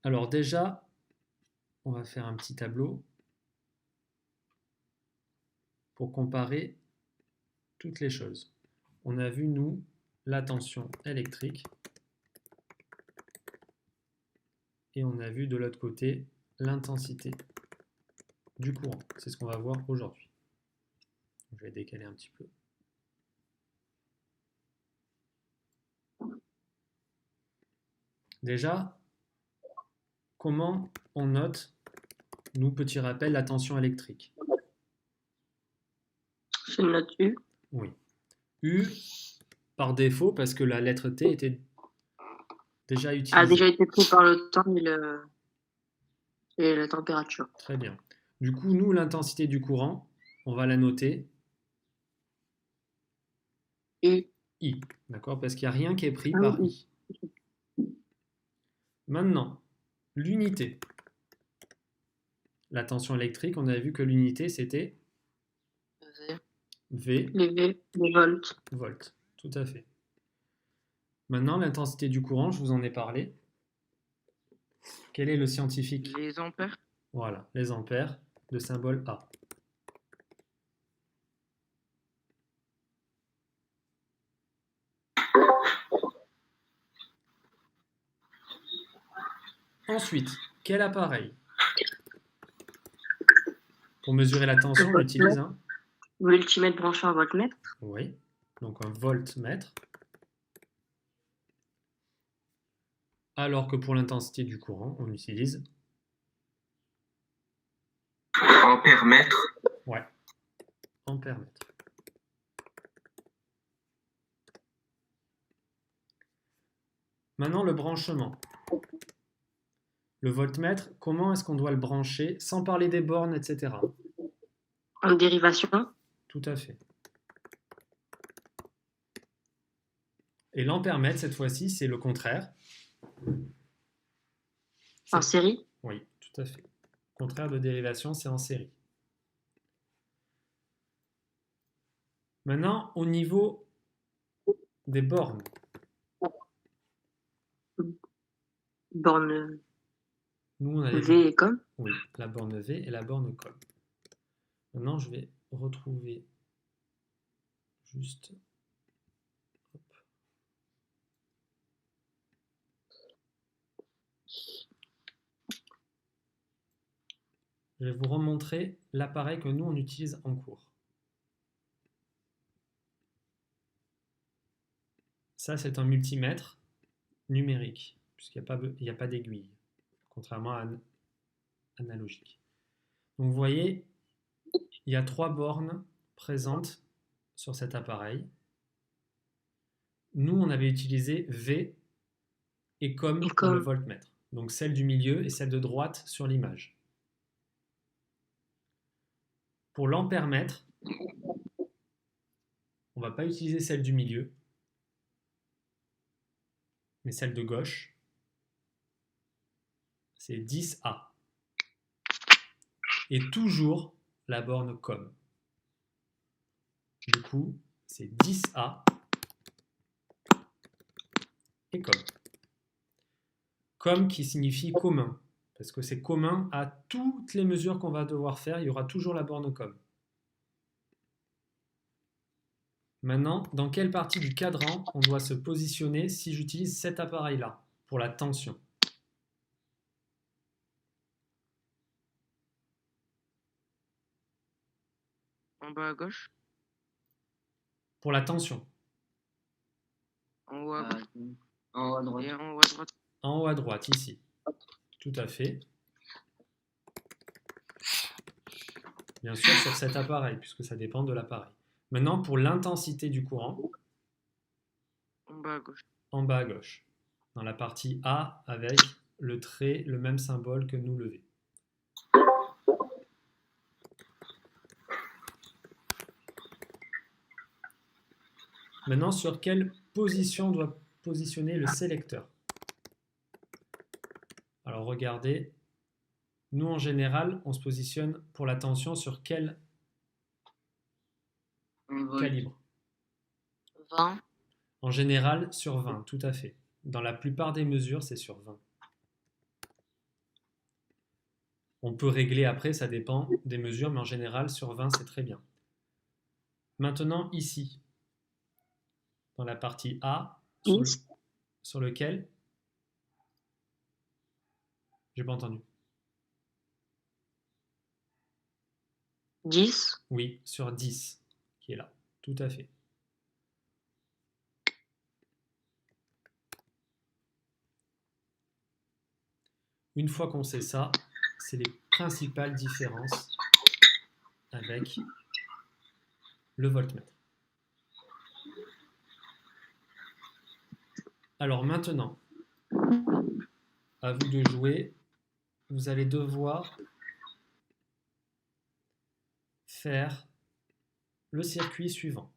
Alors déjà, on va faire un petit tableau pour comparer toutes les choses. On a vu, nous, la tension électrique et on a vu de l'autre côté l'intensité du courant. C'est ce qu'on va voir aujourd'hui. Je vais décaler un petit peu. Déjà, comment on note, nous, petit rappel, la tension électrique? C'est une note U. Oui. U par défaut parce que la lettre T était déjà A utilisée. déjà été pris par le temps et la température. Très bien. Du coup, nous, l'intensité du courant, on va la noter U. I. D'accord? Parce qu'il n'y a rien qui est pris Ah par oui, I. Maintenant, l'unité. La tension électrique, on a vu que l'unité, c'était V. V, Les V, les volts. volts. Tout à fait. Maintenant, l'intensité du courant, je vous en ai parlé. Quel est le scientifique? Les ampères. Voilà, les ampères, le symbole A. Ensuite, quel appareil? Pour mesurer la tension, on utilise un... Multimètre branché en voltmètre. Oui, donc un voltmètre. Alors que pour l'intensité du courant, on utilise... Ampère-mètre. Ouais, ampère-mètre. Maintenant, le branchement. Le voltmètre, comment est-ce qu'on doit le brancher sans parler des bornes, etc. En dérivation. Tout à fait. Et l'ampère-mètre, cette fois-ci, c'est le contraire. En série. Oui, tout à fait. Contraire de dérivation, c'est en série. Maintenant, au niveau des bornes. Borne Nous, on avait V dit... et com. Oui, la borne V et la borne com. Maintenant, je vais retrouver juste... Hop. Je vais vous remontrer l'appareil que nous, on utilise en cours. Ça, c'est un multimètre numérique, puisqu'il n'y a pas d'aiguille, contrairement à analogique. Donc, vous voyez, il y a 3 bornes présentes sur cet appareil. Nous, on avait utilisé V et com pour le voltmètre. Donc, celle du milieu et celle de droite sur l'image. Pour l'ampère-mètre, on ne va pas utiliser celle du milieu, mais celle de gauche. C'est 10A. Et toujours la borne com. Du coup, c'est 10A et com. Com qui signifie commun, parce que c'est commun à toutes les mesures qu'on va devoir faire, il y aura toujours la borne com. Maintenant, dans quelle partie du cadran on doit se positionner si j'utilise cet appareil-là pour la tension? En bas à gauche. Pour la tension. En haut à gauche. En haut à droite. Et en haut à droite. En haut à droite, ici. Tout à fait. Bien sûr, sur cet appareil, puisque ça dépend de l'appareil. Maintenant, pour l'intensité du courant. En bas à gauche. En bas à gauche. Dans la partie A avec le trait, le même symbole que nous le V. Maintenant, sur quelle position on doit positionner le sélecteur? Alors regardez, nous en général, on se positionne pour la tension sur quel calibre? 20. En général, sur 20, tout à fait. Dans la plupart des mesures, c'est sur 20. On peut régler après, ça dépend des mesures, mais en général, sur 20, c'est très bien. Maintenant, ici, dans la partie A, sur lequel j'ai pas entendu. 10. Oui, sur 10, qui est là. Tout à fait. Une fois qu'on sait ça, c'est les principales différences avec le voltmètre. Alors maintenant, à vous de jouer. Vous allez devoir faire le circuit suivant.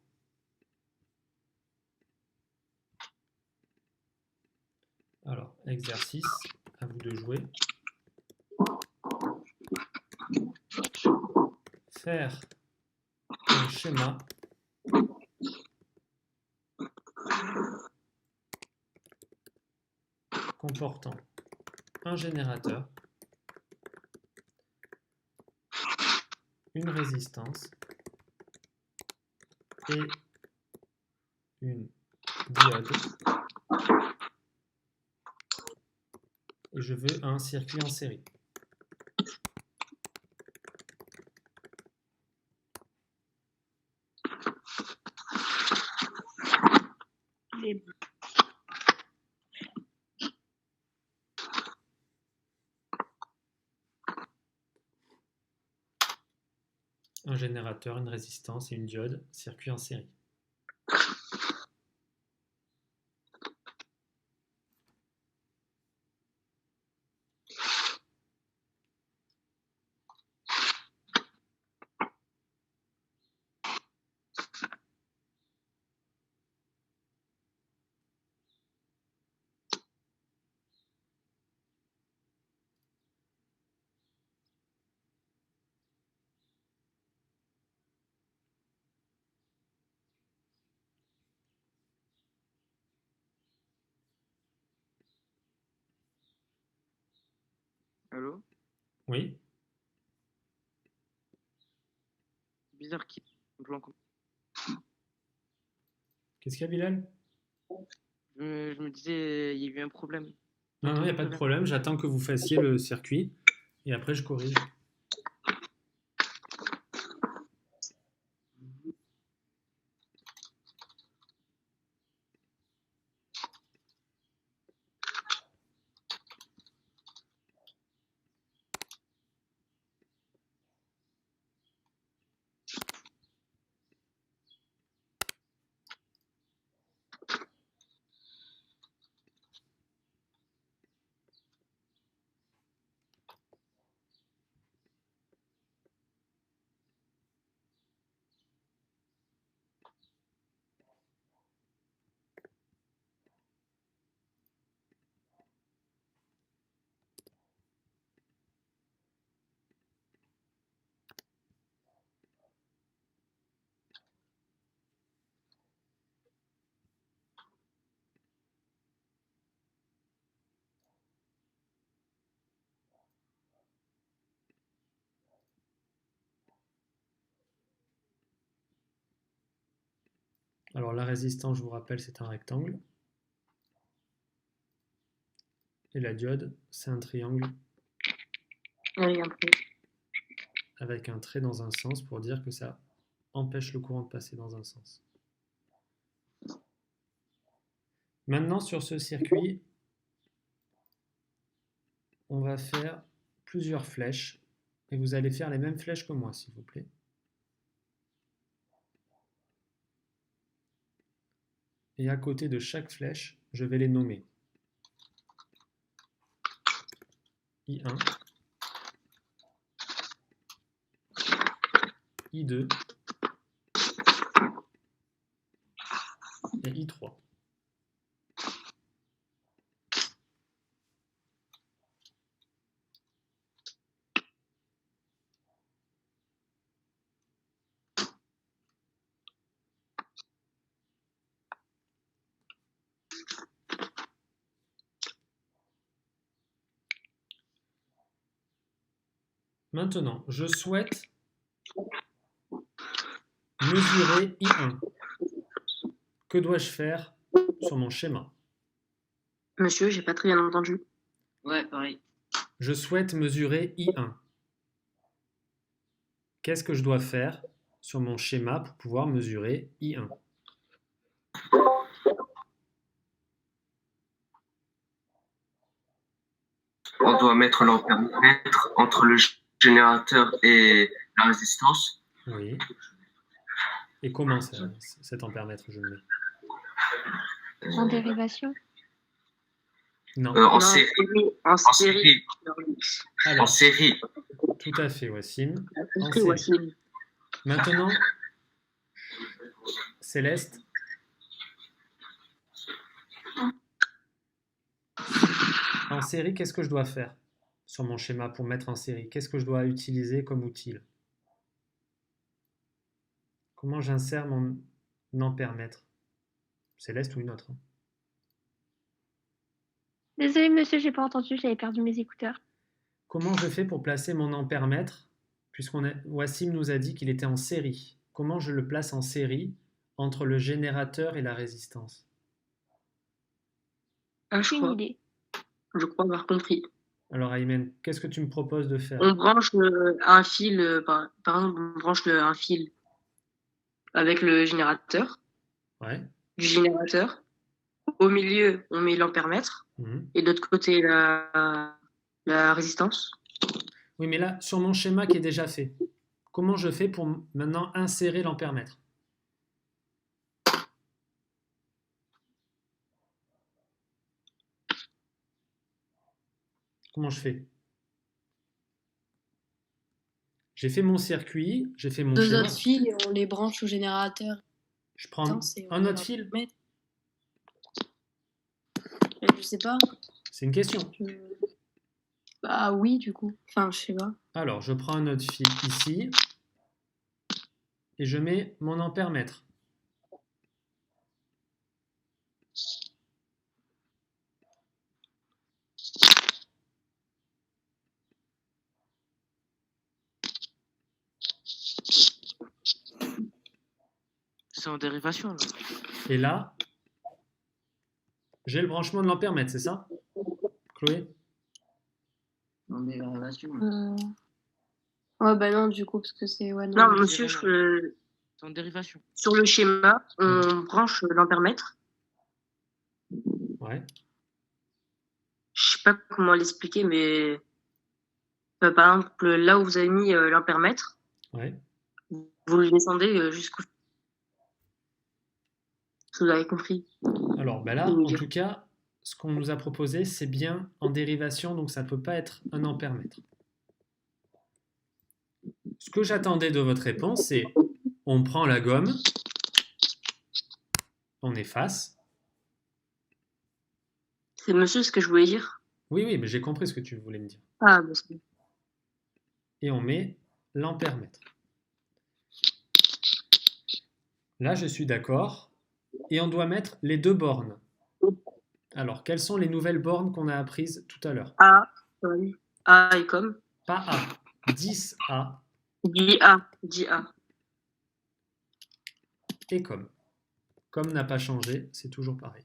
Alors, exercice, à vous de jouer. Faire un schéma comportant un générateur, une résistance et une diode. Et je veux un circuit en série. Un générateur, une résistance et une diode, circuit en série. Allô? Oui? Bizarre qu'il y ait un plan comme Qu'est-ce qu'il y a, Bilal? je me disais, il y a eu un problème. Non, il n'y a pas de problème. J'attends que vous fassiez le circuit et après je corrige. Alors la résistance, je vous rappelle, c'est un rectangle. Et la diode, c'est un triangle avec un trait dans un sens pour dire que ça empêche le courant de passer dans un sens. Maintenant, sur ce circuit, on va faire plusieurs flèches. Et vous allez faire les mêmes flèches que moi, s'il vous plaît. Et à côté de chaque flèche, je vais les nommer. I1, I2 et I3. Maintenant, je souhaite mesurer I1. Que dois-je faire sur mon schéma? Monsieur, j'ai pas très bien entendu. Ouais, pareil. Je souhaite mesurer I1. Qu'est-ce que je dois faire sur mon schéma pour pouvoir mesurer I1? On doit mettre l'ampèremètre entre le générateur et la résistance. Oui. Et comment cet ampèremètre je le mets? En dérivation? Non. En Non, série. En En série. série. En Alors, série. tout à fait, Wassim. En Compris, série. Wassim. Maintenant, Céleste. En série, qu'est-ce que je dois faire sur mon schéma pour mettre en série? Qu'est-ce que je dois utiliser comme outil? Comment j'insère mon ampèremètre? Céleste ou une autre? Désolée, monsieur, j'ai pas entendu, j'avais perdu mes écouteurs. Comment je fais pour placer mon ampèremètre, Wassim nous a dit qu'il était en série. Comment je le place en série entre le générateur et la résistance? Ah, je Aucune idée. crois avoir compris. Alors Aymen, qu'est-ce que tu me proposes de faire? On branche un fil, par exemple, on branche un fil avec le générateur, Ouais. du générateur. Au milieu, on met l'ampèremètre Mhm. et de l'autre côté, la résistance. Oui, mais là, sur mon schéma qui est déjà fait, comment je fais pour maintenant insérer l'ampèremètre? Comment je fais? J'ai fait mon circuit, j'ai fait mon Deux schéma. autres fils et on les branche au générateur. Je prends Attends, c'est- un autre fil. Je sais pas. C'est une question. Bah oui, du coup. Enfin, je sais pas. Alors, je prends un autre fil ici et je mets mon ampèremètre. C'est en dérivation, là. Et là, j'ai le branchement de l'ampèremètre, c'est ça, Chloé? En dérivation. Ouais, bah non, du coup, parce que c'est. Ouais, Non, non. monsieur, C'est en dérivation. sur le schéma, on branche l'ampèremètre. Ouais. Je sais pas comment l'expliquer, mais par exemple, là où vous avez mis l'ampèremètre, Ouais. vous le descendez jusqu'au. Vous avez compris. Alors, ben là, Oui, en tout cas, ce qu'on nous a proposé, c'est bien en dérivation, donc ça ne peut pas être un ampèremètre. Ce que j'attendais de votre réponse, c'est on prend la gomme, on efface. C'est monsieur ce que je voulais dire. Oui, oui, mais j'ai compris ce que tu voulais me dire. Ah, bah, c'est bon. Et on met l'ampèremètre. Là, je suis d'accord. Et on doit mettre les deux bornes. Alors, quelles sont les nouvelles bornes qu'on a apprises tout à l'heure? A, oui. A et comme. Pas A, 10A Dis A, dis A. et comme. Comme n'a pas changé, c'est toujours pareil.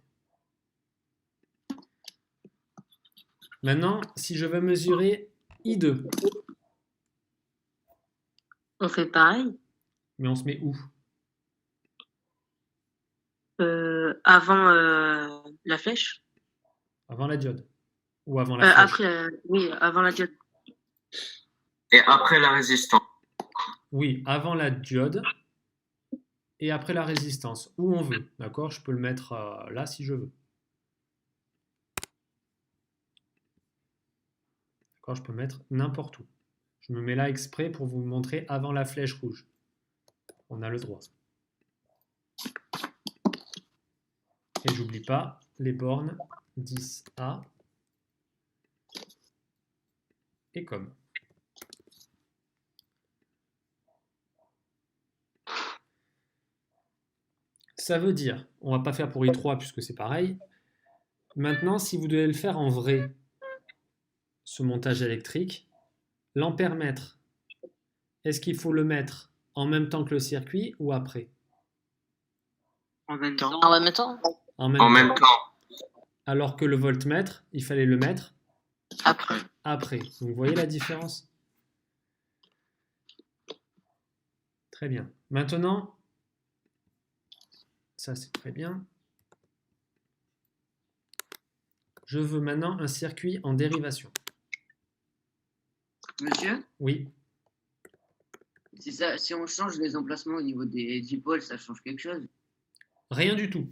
Maintenant, si je veux mesurer I2, On fait pareil. mais on se met où? Avant la flèche. Avant la diode? Ou avant la flèche? Après, oui, avant la diode. Et après la résistance. Oui, avant la diode et après la résistance, où on veut. D'accord? Je peux le mettre là si je veux. D'accord? Je peux mettre n'importe où. Je me mets là exprès pour vous montrer avant la flèche rouge. On a le droit. Et j'oublie pas les bornes 10A et comme. Ça veut dire, on va pas faire pour I3 puisque c'est pareil. Maintenant, si vous devez le faire en vrai, ce montage électrique, l'ampèremètre Est-ce qu'il faut le mettre en même temps que le circuit ou après? En même temps. En même temps, En même En temps. même temps. Alors que le voltmètre, il fallait le mettre après. après. Donc, vous voyez la différence? Très bien. Maintenant, ça c'est très bien. Je veux maintenant un circuit en dérivation. Monsieur, Oui. c'est ça, si on change les emplacements au niveau des dipôles, ça change quelque chose? Rien du tout.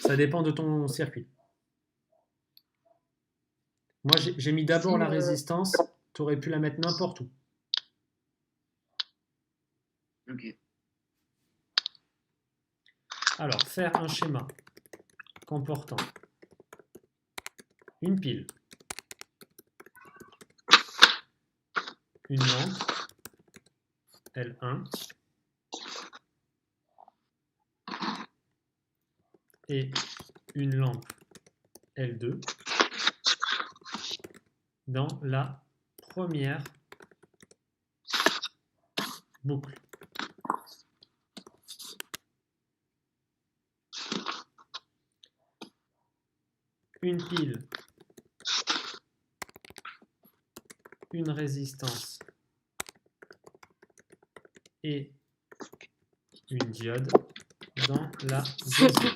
Ça dépend de ton circuit. Moi, j'ai mis d'abord la résistance. Tu aurais pu la mettre n'importe où. Ok. Alors, faire un schéma comportant une pile, une lampe L1 et une lampe L2 dans la première boucle. Une pile, une résistance et une diode dans la deuxième.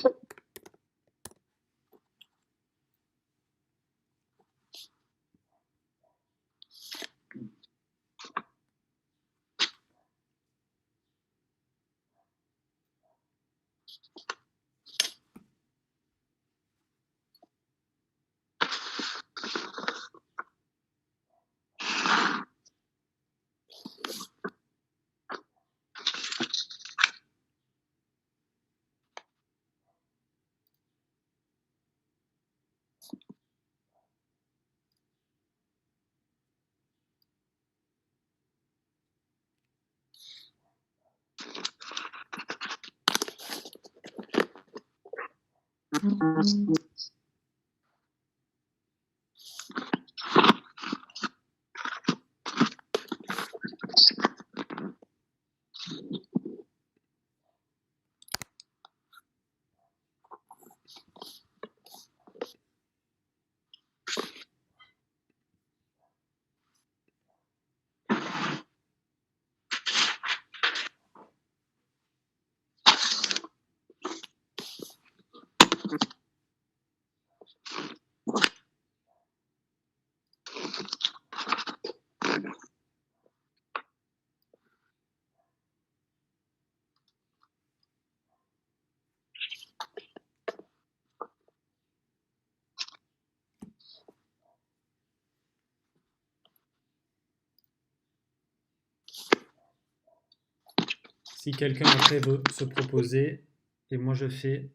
Si quelqu'un après veut se proposer, et moi je fais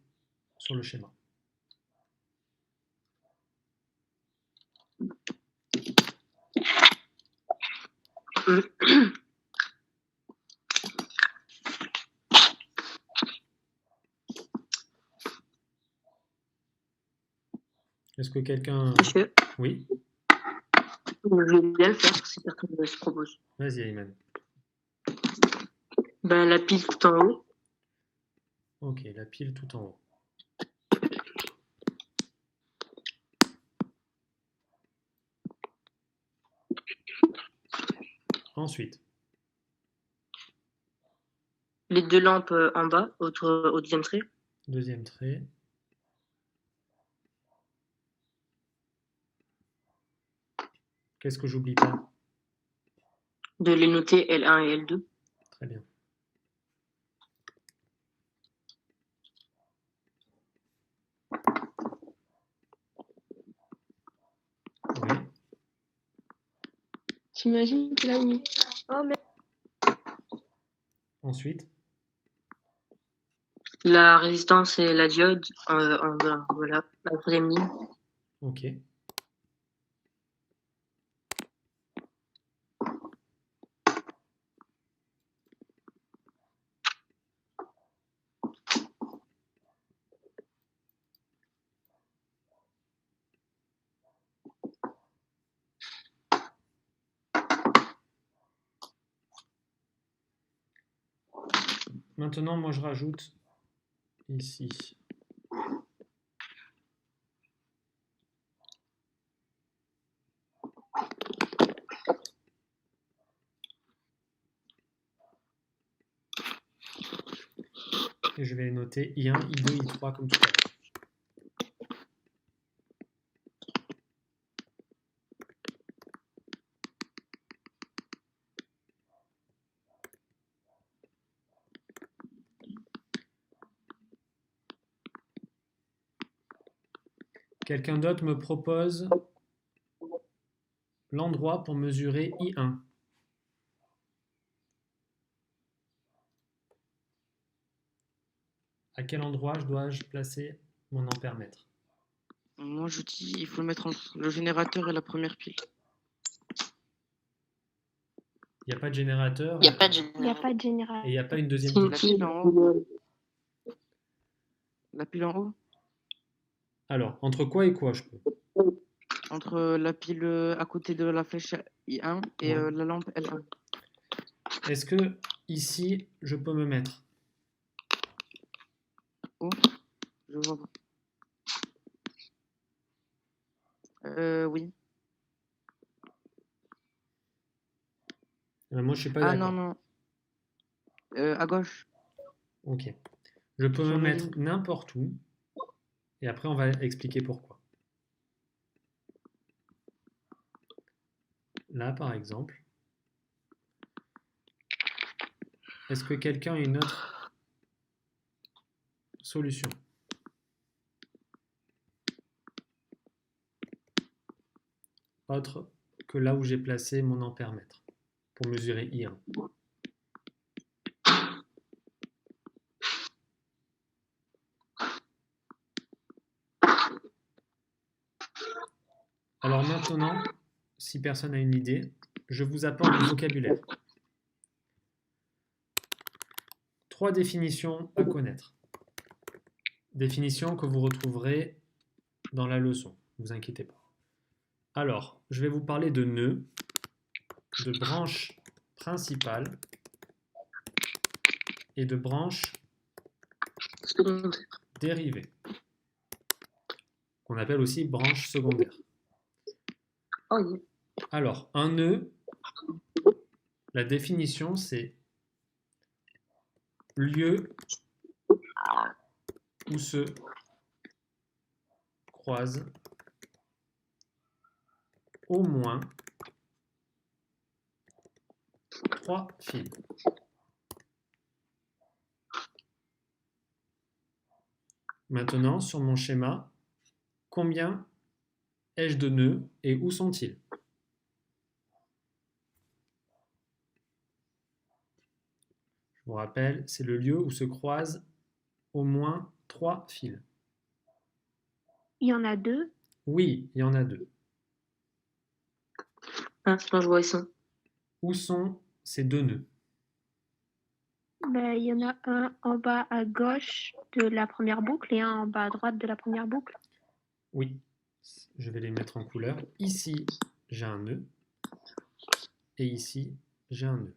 sur le schéma. Est-ce que quelqu'un... Monsieur, Oui, je vais bien le faire si personne ne se propose. vas-y Ayman. Ben, la pile tout en haut. Ok, la pile tout en haut. Ensuite, Les deux lampes en bas, au deuxième trait. deuxième trait. Qu'est-ce que j'oublie pas? De les noter L1 et L2. Très bien. Oui. T'imagines qu'il a mis. Oh, mais. Ensuite, La résistance et la diode en bas. Voilà, la troisième ligne. ok. Maintenant, moi, je rajoute ici. Et je vais les noter I1, I2, I3 comme tout à l'heure. Quelqu'un d'autre me propose l'endroit pour mesurer I1. À quel endroit dois-je placer mon ampère-mètre? Moi, je dis, il faut le mettre entre le générateur et la première pile. Il n'y a pas de générateur Il n'y a pas de et il général. n'y a pas une deuxième C'est une pile. La pile. pile en haut. La pile en haut. Alors, entre quoi et quoi je peux? Entre la pile à côté de la flèche I1 et Ouais. la lampe L1. Est-ce que ici, je peux me mettre? Oh, je vois pas. Oui. Moi, je suis pas Ah d'accord. non, non. À gauche. Ok. Je peux me Sur la mettre ligne. n'importe où. Et après, on va expliquer pourquoi. Là, par exemple. Est-ce que quelqu'un a une autre solution? Autre que là où j'ai placé mon ampère-mètre pour mesurer I1. Alors maintenant, si personne n'a une idée, je vous apporte du vocabulaire. 3 définitions à connaître. Définitions que vous retrouverez dans la leçon, ne vous inquiétez pas. Alors, je vais vous parler de nœud, de branche principale et de branche Secondaire. dérivée, qu'on appelle aussi branche secondaire. Oh, yeah. Alors, un nœud, la définition, c'est lieu où se croisent au moins 3 fils. Maintenant, sur mon schéma, combien ai-je de nœuds et où sont-ils? Je vous rappelle, c'est le lieu où se croisent au moins 3 fils. Il y en a 2. Oui, il y en a 2. Ah, c'est bon, je vois, ils sont. Où sont ces 2 nœuds? Ben, il y en a un en bas à gauche de la première boucle et un en bas à droite de la première boucle. Oui, je vais les mettre en couleur. Ici, j'ai un nœud. Et ici, j'ai un nœud.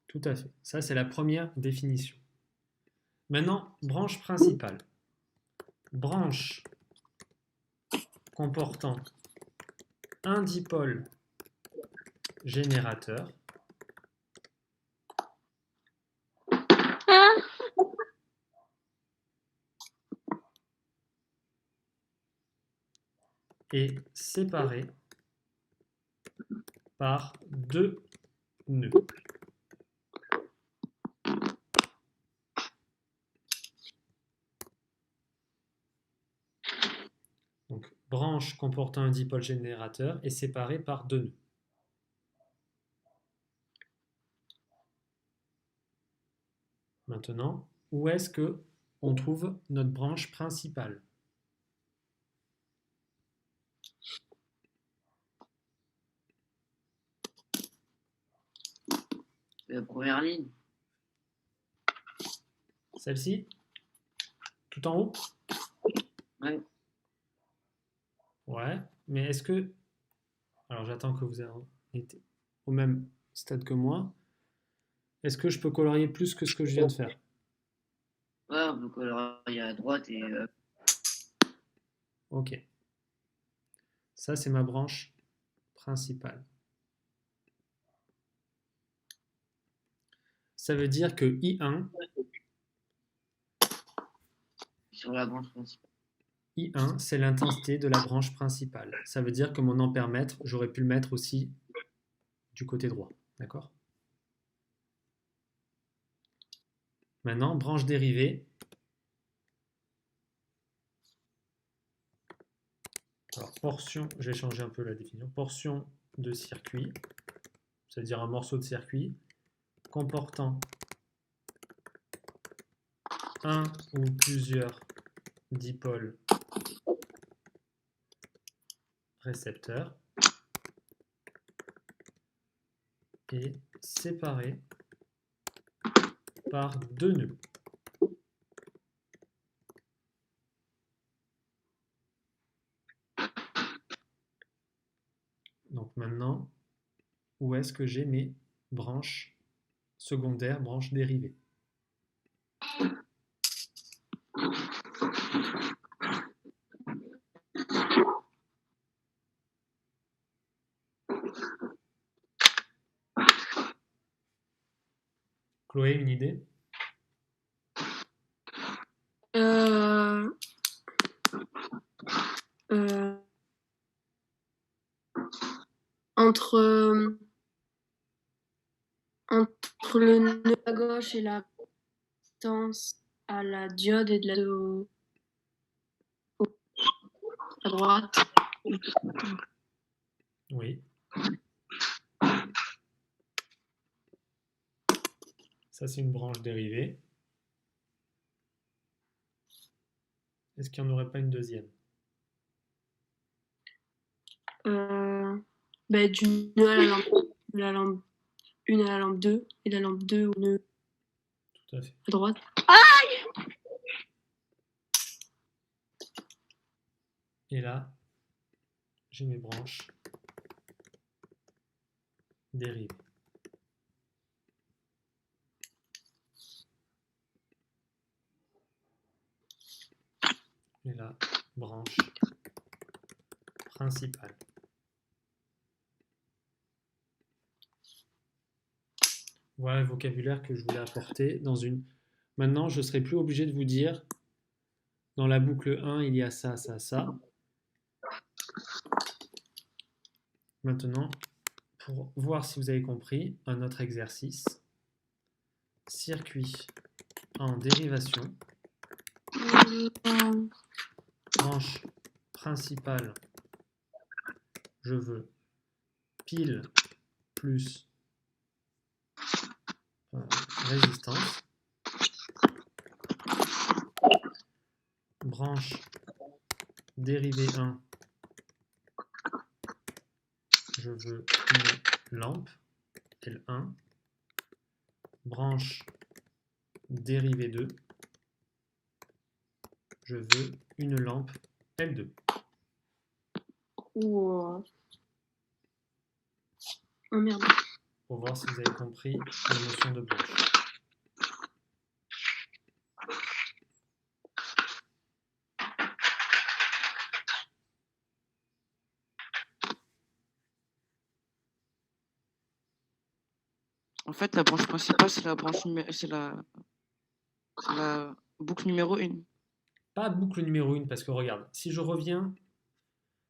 Tout à fait. Ça, c'est la première définition. Maintenant, branche principale. Branche comportant un dipôle générateur et séparée par 2 nœuds. Donc, branche comportant un dipôle générateur est séparée par 2 nœuds. Maintenant, où est-ce que on trouve notre branche principale? La première ligne. Celle-ci? Tout en haut? Ouais. Ouais, mais est-ce que... Alors j'attends que vous ayez été au même stade que moi. Est-ce que je peux colorier plus que ce que je viens de faire? Ouais, on peut colorier à droite et Ok. Ça, c'est ma branche principale. Ça veut dire que I1, sur la branche principale. I1, c'est l'intensité de la branche principale. Ça veut dire que mon ampèremètre, j'aurais pu le mettre aussi du côté droit. D'accord? Maintenant, branche dérivée. Alors, portion, je vais changer un peu la définition. Portion de circuit, c'est-à-dire un morceau de circuit comportant un ou plusieurs dipôles récepteurs et séparé par deux nœuds. Donc maintenant, où est-ce que j'ai mes branches secondaires, branches dérivées? Chloé, une idée? Euh, euh, entre, entre le nœud à gauche et la distance à la diode et de la à droite. Oui. Ça, c'est une branche dérivée. Est-ce qu'il n'y en aurait pas une deuxième? Du nœud à la lampe 1 à la lampe 2 et la lampe 2 au nœud Tout à fait. à droite. Et là, j'ai mes branches dérivées. Et là, branche principale. Voilà le vocabulaire que je voulais apporter dans une... Maintenant, je ne serai plus obligé de vous dire, dans la boucle 1, il y a ça, ça, ça. Maintenant, pour voir si vous avez compris, un autre exercice. Circuit en dérivation. Branche principale, je veux pile plus résistance. Branche dérivée 1, je veux une lampe L1. Branche dérivée 2, je veux une lampe L2. Oh merde. Pour voir si vous avez compris la notion de branche. En fait, la branche principale, c'est la boucle numéro 1. Pas boucle numéro 1, parce que regarde, si je reviens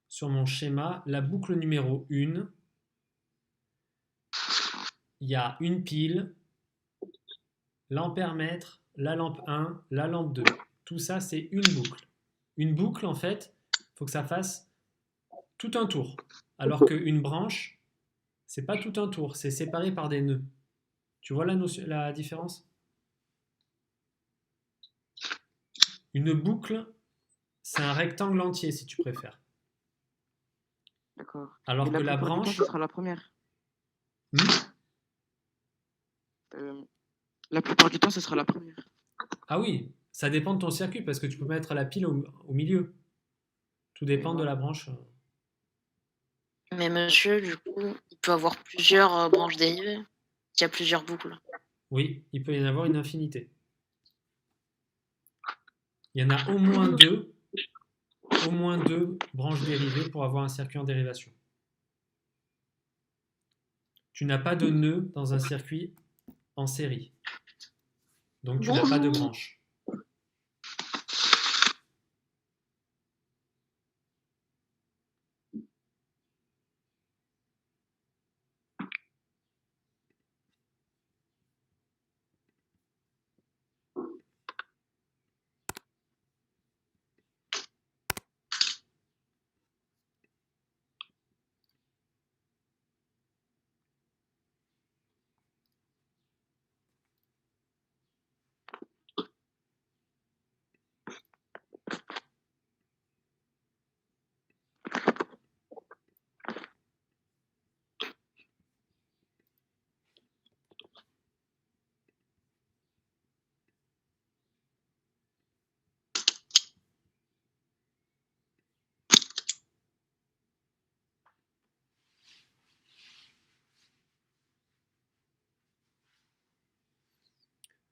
sur mon schéma, la boucle numéro 1, il y a une pile, l'ampèremètre, la lampe 1, la lampe 2. Tout ça, c'est une boucle. Une boucle, en fait, il faut que ça fasse tout un tour. Alors qu'une branche, c'est pas tout un tour, c'est séparé par des nœuds. Tu vois la différence? Une boucle, c'est un rectangle entier, si tu préfères. D'accord. Alors Et que la plupart du temps, branche... ce sera la première. La plupart du temps, ce sera la première. Ah oui, ça dépend de ton circuit, parce que tu peux mettre la pile au milieu. Tout dépend de la branche. Mais monsieur, du coup, il peut avoir plusieurs branches dérivées. Il y a plusieurs boucles. Oui, il peut y en avoir une infinité. Il y en a au moins deux branches dérivées pour avoir un circuit en dérivation. Tu n'as pas de nœud dans un circuit en série. Donc tu n'as pas de branche.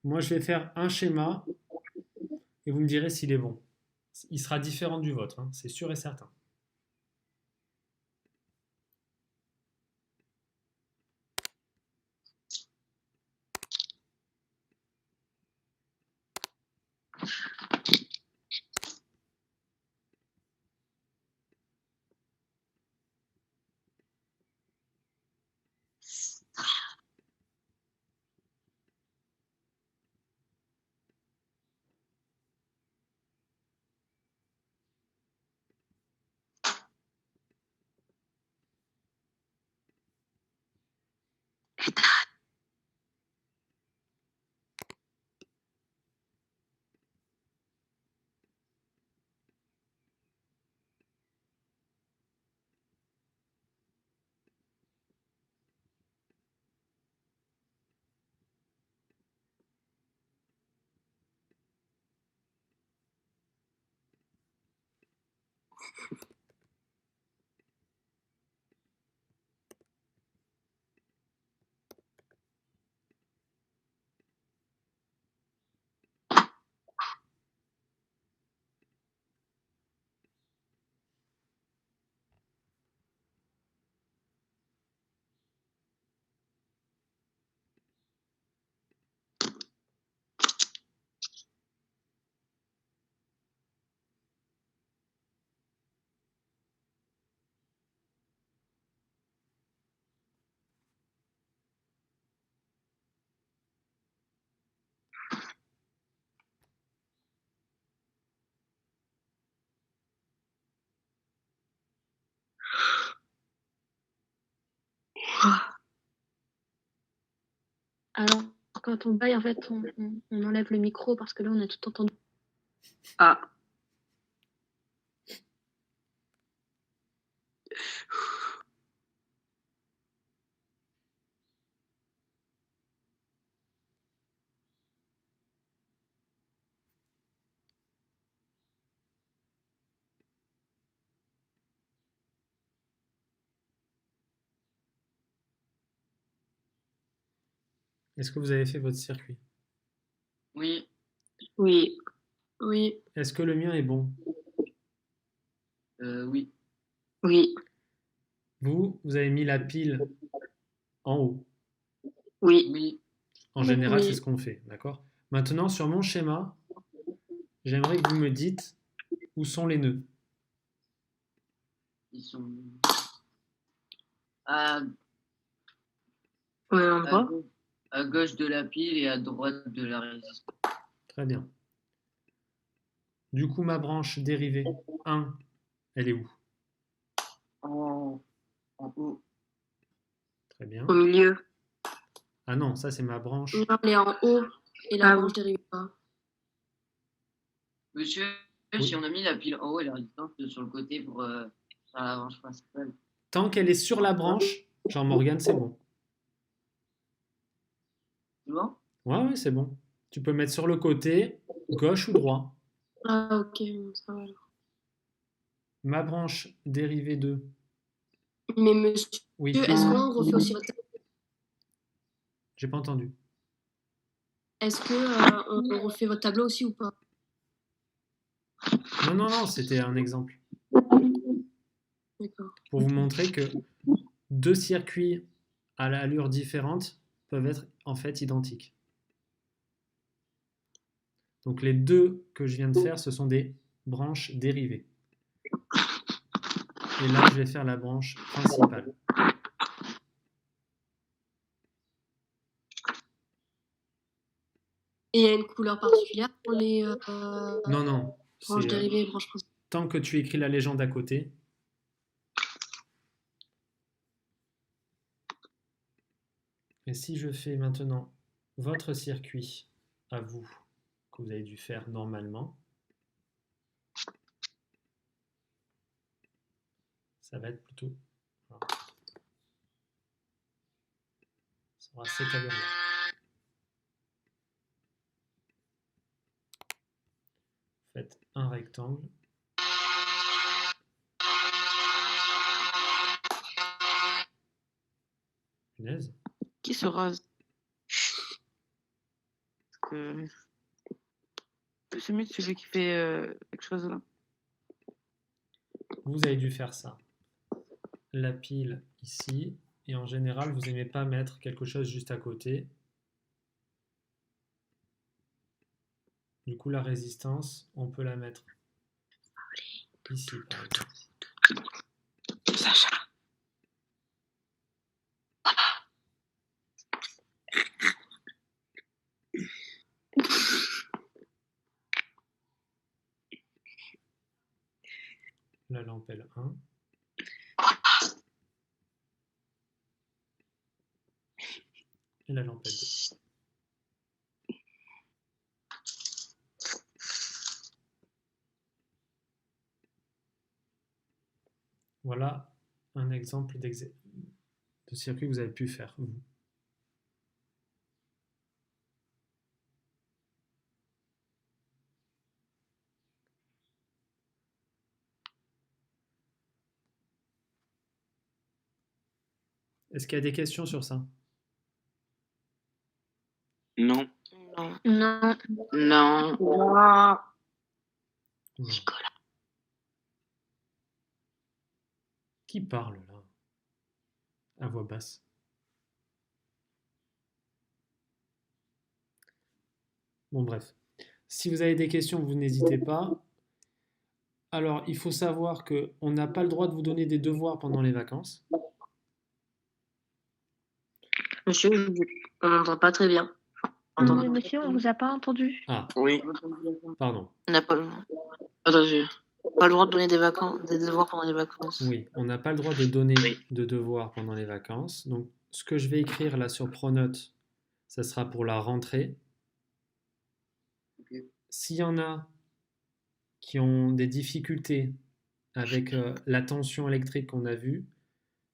Moi, je vais faire un schéma et vous me direz s'il est bon. Il sera différent du vôtre, hein, c'est sûr et certain. Alors, quand on baille, en fait, on enlève le micro parce que là, on a tout entendu. Ah. Est-ce que vous avez fait votre circuit? Oui, Oui. Oui. Est-ce que le mien est bon? oui, Oui. Vous avez mis la pile en haut. Oui. oui. En général, Oui. c'est ce qu'on fait, d'accord? Maintenant, sur mon schéma, j'aimerais que vous me dites où sont les nœuds. Ils sont à, Au même à endroit. gauche, à gauche de la pile et à droite de la résistance. Très bien. Du coup, ma branche dérivée 1, elle est où? En haut. Très bien. Au milieu. Ah non, ça c'est ma branche. Non, elle est en haut et la Ah branche oui. dérive pas. Monsieur, Oui. si on a mis la pile en haut et la résistance sur le côté pour faire la branche principale. Tant qu'elle est sur la branche, Jean-Morgan, c'est bon. C'est bon? Ouais, c'est bon. Tu peux mettre sur le côté, gauche ou droit. Ah, ok, ça va alors. ma branche dérivée de... Mais monsieur, Oui, est-ce qu'on refait aussi votre tableau? j'ai pas entendu. Est-ce que on refait votre tableau aussi ou pas? Non, non, non, c'était un exemple. D'accord. Pour vous montrer que deux circuits à l'allure différente peuvent être en fait identiques. Donc les deux que je viens de faire, ce sont des branches dérivées. Et là, je vais faire la branche principale. Et il y a une couleur particulière pour les Non, non, branches c'est dérivées et branches principales. tant que tu écris la légende à côté. Et si je fais maintenant votre circuit à vous, que vous avez dû faire normalement, ça va être plutôt... voilà. Ça aura cette allure-là. Faites un rectangle. Punaise. Qui se rase? Que... C'est mieux celui qui fait quelque chose là. Vous avez dû faire ça. La pile ici. Et en général, vous n'aimez pas mettre quelque chose juste à côté. Du coup, la résistance, on peut la mettre ici, par exemple. Sacha. La lampe L1. Et la lampe L2. Voilà un exemple de circuit que vous avez pu faire, vous. Est-ce qu'il y a des questions sur ça? Non. Non. Non. Non. Non. Qui parle là? À voix basse. Bon, bref. Si vous avez des questions, vous n'hésitez pas. Alors, il faut savoir qu'on n'a pas le droit de vous donner des devoirs pendant les vacances. Monsieur, on n'entend pas très bien. Mais monsieur, on vous a pas entendu. Ah, Oui. pardon. On n'a pas le... Attendez. Pas le droit de donner des devoirs pendant les vacances. Oui, on n'a pas le droit de donner Oui. de devoirs pendant les vacances. Donc, ce que je vais écrire là sur Pronote, ça sera pour la rentrée. Ok. S'il y en a qui ont des difficultés avec la tension électrique qu'on a vue,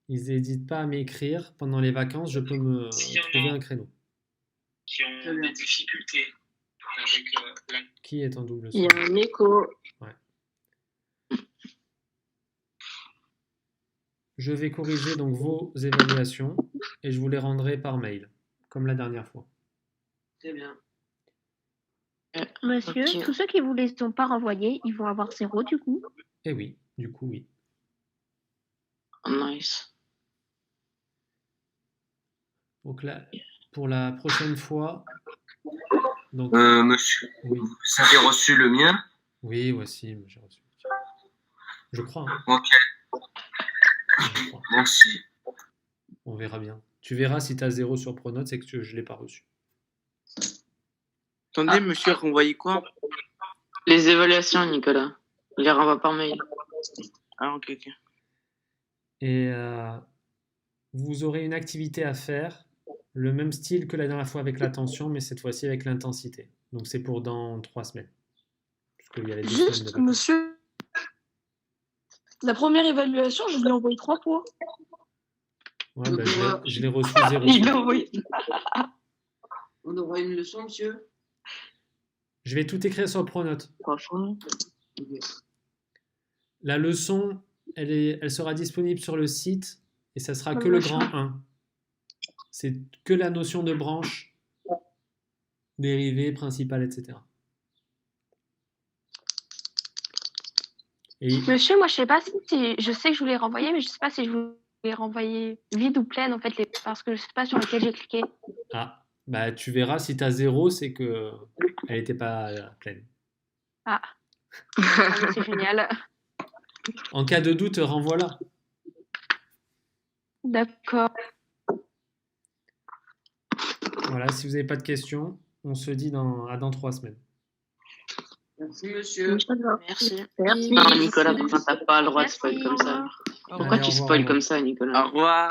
ils n'hésitent pas à m'écrire. Pendant les vacances, je peux me trouver un créneau. Qui ont des difficultés avec la... Qui est en double Il y son? a un écho. Je vais corriger donc vos évaluations et je vous les rendrai par mail, comme la dernière fois. Très bien. Monsieur, Ok. tous ceux qui vous les ont pas renvoyés, ils vont avoir 0 du coup. Et oui, du coup, oui. Nice. Donc là, pour la prochaine fois, donc Monsieur, oui, vous avez reçu le mien? oui, voici, j'ai reçu. Je crois, hein, Ok, je crois. merci. On verra bien. Tu verras si tu as 0 sur Pronote, c'est que je ne l'ai pas reçu. Attendez, monsieur, renvoyez quoi? Les évaluations, Nicolas. Il les renvoie par mail. Ah, ok, ok. Et vous aurez une activité à faire, le même style que la dernière fois avec l'attention, mais cette fois-ci avec l'intensité. Donc c'est pour dans 3 semaines. Parce qu'il y a les 2 semaines de Juste, vacances. monsieur, la première évaluation, je l'ai envoyée 3 fois. Ouais, bah, je l'ai reçu 0. Il l'a envoyé. On aura une leçon, monsieur? Je vais tout écrire sur Pronote. 3 fois. Ok. La leçon, elle sera disponible sur le site et ça sera Ah, que le machin. grand 1. C'est que la notion de branche, dérivée, principale, etc. Et Monsieur, moi, je sais pas si je sais que je voulais renvoyer, mais je sais pas si je voulais renvoyer vide ou pleine, en fait, parce que je sais pas sur lequel j'ai cliqué. ah, bah tu verras si tu as 0, c'est que elle n'était pas pleine. Ah, ah, mais c'est génial. En cas de doute, renvoie-la. D'accord. Voilà, si vous n'avez pas de questions, on se dit dans 3 semaines. Merci, monsieur. Merci. Merci. Et- Non, Nicolas, pourquoi t'as pas le droit de Merci, spoil au comme ça? revoir. Pourquoi Allez, tu au revoir, spoil au revoir. comme ça, Nicolas? Au revoir.